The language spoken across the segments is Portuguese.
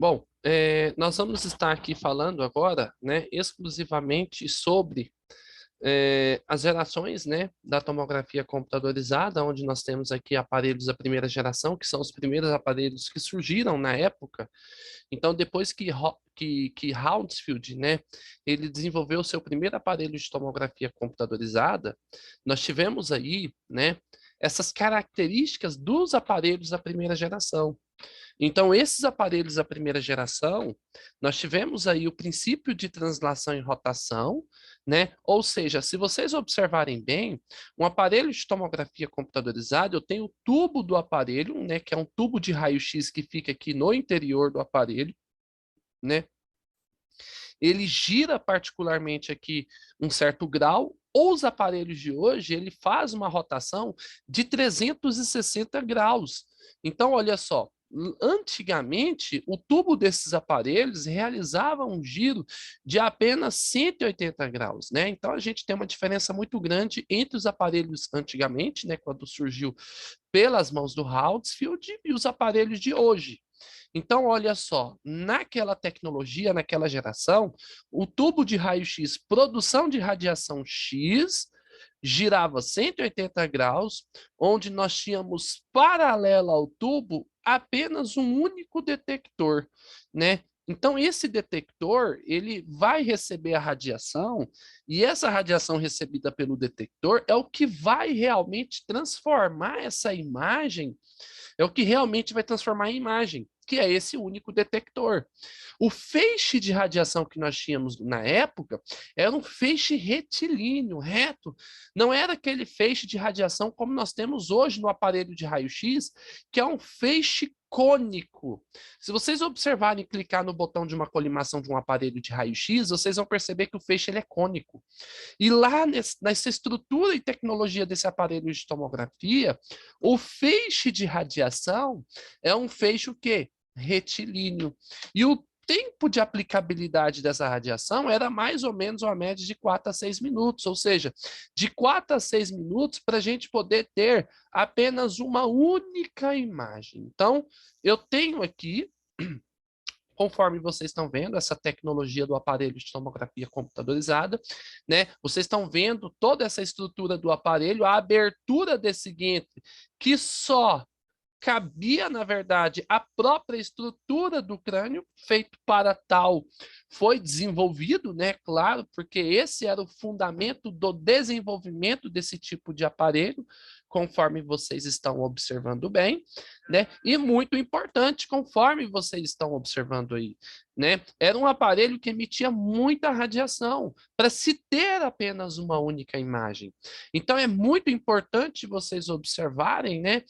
Bom, nós vamos estar aqui falando agora, né, exclusivamente sobre as gerações, né, da tomografia computadorizada, onde nós temos aqui aparelhos da primeira geração, que são os primeiros aparelhos que surgiram na época. Então, depois que Hounsfield, né, ele desenvolveu o seu primeiro aparelho de tomografia computadorizada, nós tivemos aí, né, essas características dos aparelhos da primeira geração. Então, esses aparelhos da primeira geração, nós tivemos aí o princípio de translação e rotação, né? Ou seja, se vocês observarem bem, um aparelho de tomografia computadorizada, eu tenho o tubo do aparelho, né? Que é um tubo de raio-x que fica aqui no interior do aparelho, né? Ele gira particularmente aqui um certo grau, ou os aparelhos de hoje, ele faz uma rotação de 360 graus. Então, olha só, antigamente, o tubo desses aparelhos realizava um giro de apenas 180 graus, né? Então, a gente tem uma diferença muito grande entre os aparelhos antigamente, né, quando surgiu pelas mãos do Hounsfield, e os aparelhos de hoje. Então, olha só, naquela tecnologia, naquela geração, o tubo de raio-x, produção de radiação X, girava 180 graus, onde nós tínhamos paralelo ao tubo apenas um único detector, né? Então, esse detector, ele vai receber a radiação, e essa radiação recebida pelo detector é o que vai realmente transformar essa imagem, é o que realmente vai transformar a imagem, que é esse único detector. O feixe de radiação que nós tínhamos na época era um feixe retilíneo, reto. Não era aquele feixe de radiação como nós temos hoje no aparelho de raio-x, que é um feixe cônico. Se vocês observarem e clicar no botão de uma colimação de um aparelho de raio-x, vocês vão perceber que o feixe ele é cônico. E lá nessa estrutura e tecnologia desse aparelho de tomografia, o feixe de radiação é um feixe o quê? Retilíneo. E o tempo de aplicabilidade dessa radiação era mais ou menos uma média de 4 a 6 minutos, ou seja, de 4 a 6 minutos para a gente poder ter apenas uma única imagem. Então, eu tenho aqui, conforme vocês estão vendo, essa tecnologia do aparelho de tomografia computadorizada, né? Vocês estão vendo toda essa estrutura do aparelho, a abertura desse guente, que só cabia, na verdade, a própria estrutura do crânio, feito para tal, foi desenvolvido, né? Claro, porque esse era o fundamento do desenvolvimento desse tipo de aparelho, conforme vocês estão observando bem, né? E muito importante, conforme vocês estão observando aí, né? Era um aparelho que emitia muita radiação para se ter apenas uma única imagem. Então é muito importante vocês observarem, né?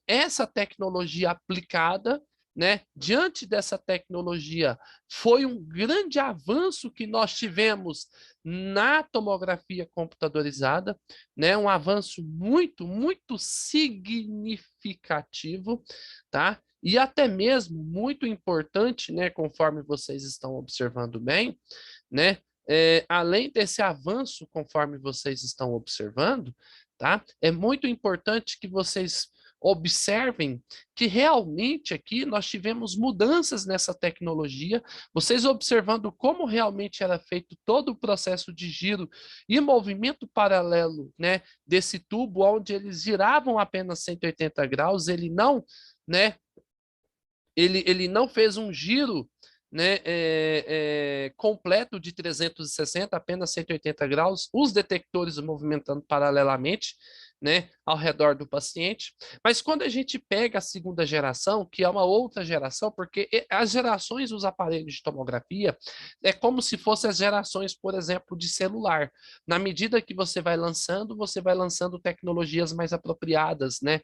Essa tecnologia aplicada, né? Diante dessa tecnologia, foi um grande avanço que nós tivemos na tomografia computadorizada, né? Um avanço muito, muito significativo, tá? E até mesmo muito importante, né? Conforme vocês estão observando bem, né? Além desse avanço, conforme vocês estão observando, tá? É muito importante que vocês observem que realmente aqui nós tivemos mudanças nessa tecnologia, vocês observando como realmente era feito todo o processo de giro e movimento paralelo, né, desse tubo, onde eles giravam apenas 180 graus, ele não, né, ele não fez um giro, né, completo de 360, apenas 180 graus, os detectores movimentando paralelamente, né, ao redor do paciente. Mas quando a gente pega a segunda geração, que é uma outra geração, porque as gerações dos aparelhos de tomografia é como se fossem as gerações, por exemplo, de celular. Na medida que você vai lançando tecnologias mais apropriadas, né,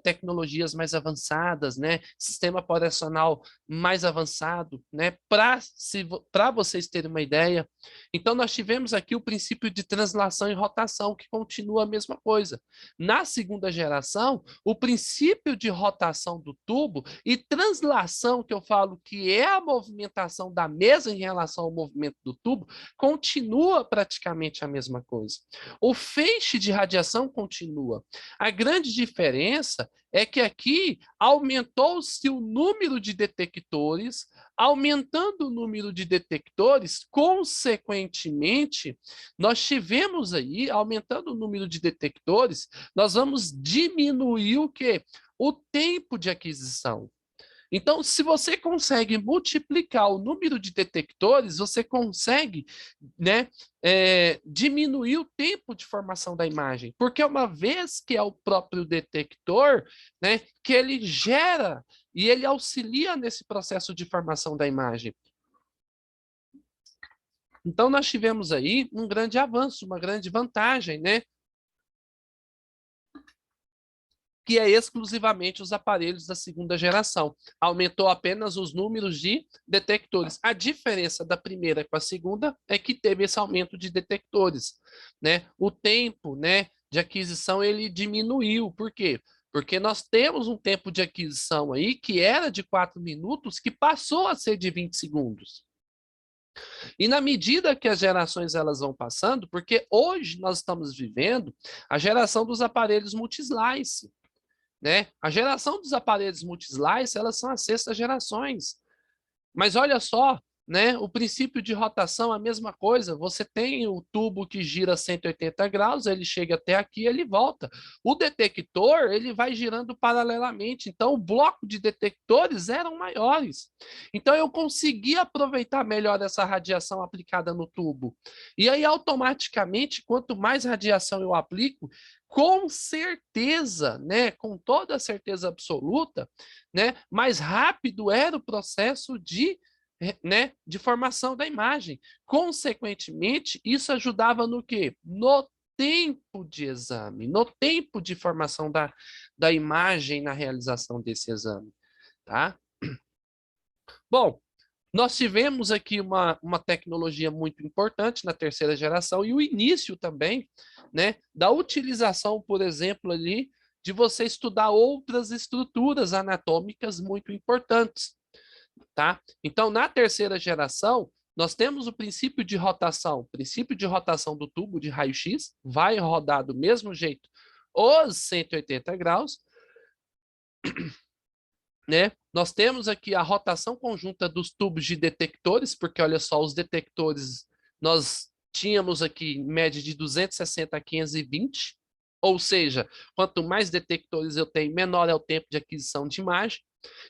tecnologias mais avançadas, né, sistema operacional mais avançado, né, para vocês terem uma ideia. Então, nós tivemos aqui o princípio de translação e rotação, que continua a mesma coisa. coisa. Na segunda geração, o princípio de rotação do tubo e translação, que eu falo que é a movimentação da mesa em relação ao movimento do tubo, continua praticamente a mesma coisa. O feixe de radiação continua. A grande diferença é que aqui aumentou-se o número de detectores, aumentando o número de detectores, consequentemente, nós tivemos aí, aumentando o número de detectores, nós vamos diminuir o quê? O tempo de aquisição. Então, se você consegue multiplicar o número de detectores, você consegue, né, diminuir o tempo de formação da imagem, porque uma vez que é o próprio detector, né, que ele gera e ele auxilia nesse processo de formação da imagem. Então, nós tivemos aí um grande avanço, uma grande vantagem, né? Que é exclusivamente os aparelhos da segunda geração. Aumentou apenas os números de detectores. A diferença da primeira com a segunda é que teve esse aumento de detectores, né? O tempo, né, de aquisição ele diminuiu. Por quê? Porque nós temos um tempo de aquisição aí que era de 4 minutos, que passou a ser de 20 segundos. E na medida que as gerações elas vão passando, porque hoje nós estamos vivendo a geração dos aparelhos multi-slice, né? A geração dos aparelhos multi-slice, elas são as sextas gerações. Mas olha só, né? O princípio de rotação é a mesma coisa. Você tem o tubo que gira 180 graus, ele chega até aqui, ele volta. O detector, ele vai girando paralelamente. Então, o bloco de detectores eram maiores. Então, eu consegui aproveitar melhor essa radiação aplicada no tubo. E aí, automaticamente, quanto mais radiação eu aplico, com certeza, né, com toda a certeza absoluta, né, mais rápido era o processo de, né, de formação da imagem. Consequentemente, isso ajudava no quê? No tempo de exame, no tempo de formação da imagem na realização desse exame, tá? Bom, nós tivemos aqui uma tecnologia muito importante na terceira geração e o início também, né, da utilização, por exemplo, ali, de você estudar outras estruturas anatômicas muito importantes, tá? Então, na terceira geração, nós temos o princípio de rotação do tubo de raio-x, vai rodar do mesmo jeito os 180 graus, né? Nós temos aqui a rotação conjunta dos tubos de detectores, porque olha só, os detectores nós tínhamos aqui em média de 260 a 520, ou seja, quanto mais detectores eu tenho, menor é o tempo de aquisição de imagem,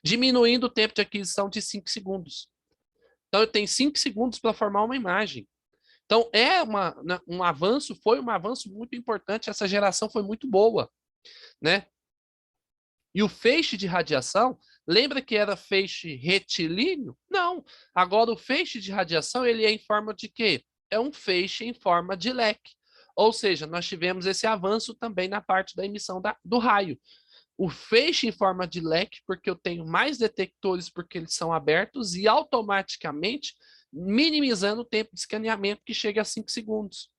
diminuindo o tempo de aquisição de 5 segundos. Então eu tenho 5 segundos para formar uma imagem. Então um avanço, foi um avanço muito importante, essa geração foi muito boa, né? E o feixe de radiação, lembra que era feixe retilíneo? Não. Agora o feixe de radiação, ele é em forma de quê? É um feixe em forma de leque. Ou seja, nós tivemos esse avanço também na parte da emissão do raio. O feixe em forma de leque, porque eu tenho mais detectores porque eles são abertos e automaticamente minimizando o tempo de escaneamento que chega a 5 segundos.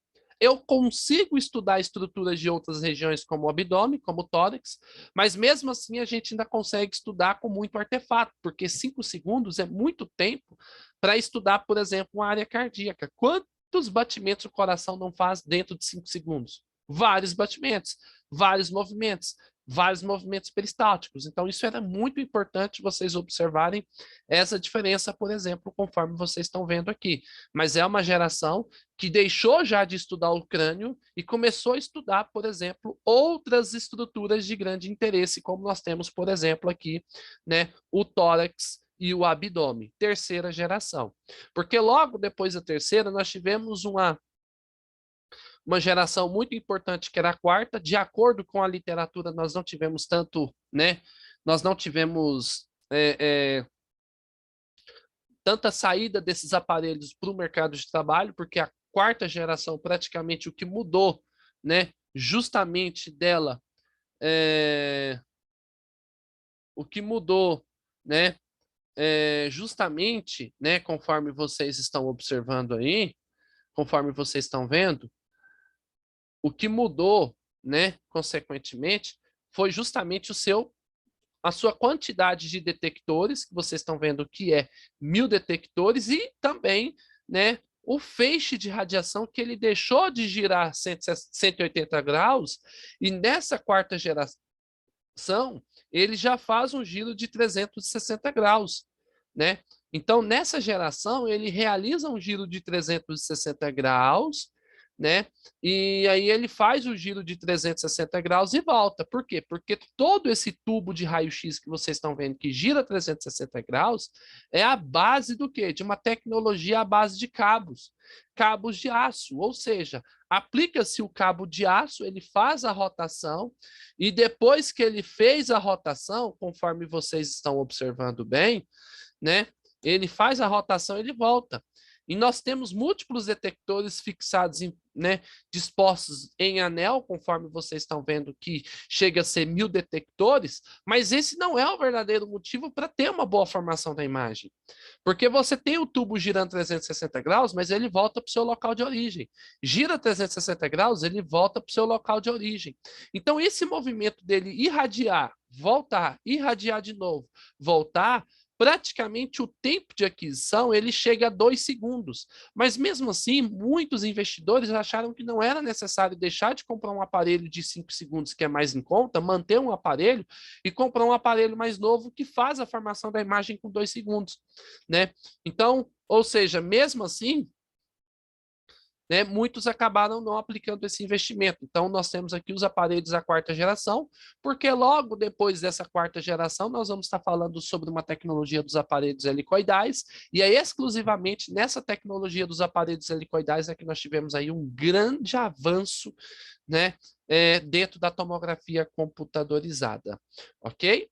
Eu consigo estudar estruturas de outras regiões, como o abdômen, como o tórax, mas mesmo assim a gente ainda consegue estudar com muito artefato, porque 5 segundos é muito tempo para estudar, por exemplo, uma área cardíaca. Quantos batimentos o coração não faz dentro de 5 segundos? Vários batimentos, vários movimentos peristálticos. Então, isso era muito importante vocês observarem essa diferença, por exemplo, conforme vocês estão vendo aqui. Mas é uma geração que deixou já de estudar o crânio e começou a estudar, por exemplo, outras estruturas de grande interesse, como nós temos, por exemplo, aqui, né, o tórax e o abdômen, terceira geração. Porque logo depois da terceira, nós tivemos uma geração muito importante que era a quarta. De acordo com a literatura, nós não tivemos tanto, né? Nós não tivemos tanta saída desses aparelhos para o mercado de trabalho, porque a quarta geração, praticamente o que mudou, né? Justamente dela, o que mudou, né? Justamente, né? Conforme vocês estão observando aí, conforme vocês estão vendo, o que mudou né, consequentemente, foi justamente a sua quantidade de detectores, que vocês estão vendo que é 1.000 detectores, e também, né, o feixe de radiação que ele deixou de girar 180 graus, e nessa quarta geração, ele já faz um giro de 360 graus, né? Então, nessa geração, ele realiza um giro de 360 graus, né? E aí ele faz o giro de 360 graus e volta. Por quê? Porque todo esse tubo de raio-x que vocês estão vendo que gira 360 graus é a base do quê? De uma tecnologia à base de cabos, cabos de aço, ou seja, aplica-se o cabo de aço, ele faz a rotação, e depois que ele fez a rotação, conforme vocês estão observando bem, né? Ele faz a rotação, ele volta. E nós temos múltiplos detectores fixados, né, dispostos em anel, conforme vocês estão vendo que chega a ser 1.000 detectores, mas esse não é o verdadeiro motivo para ter uma boa formação da imagem. Porque você tem o tubo girando 360 graus, mas ele volta para o seu local de origem. Gira 360 graus, ele volta para o seu local de origem. Então, esse movimento dele irradiar, voltar, irradiar de novo, voltar, praticamente o tempo de aquisição ele chega a 2 segundos. Mas mesmo assim, muitos investidores acharam que não era necessário deixar de comprar um aparelho de 5 segundos, que é mais em conta, manter um aparelho e comprar um aparelho mais novo que faz a formação da imagem com 2 segundos, né? Então, ou seja, mesmo assim, né, muitos acabaram não aplicando esse investimento. Então, nós temos aqui os aparelhos da quarta geração, porque logo depois dessa quarta geração, nós vamos estar falando sobre uma tecnologia dos aparelhos helicoidais, e é exclusivamente nessa tecnologia dos aparelhos helicoidais é que nós tivemos aí um grande avanço, né, dentro da tomografia computadorizada, ok?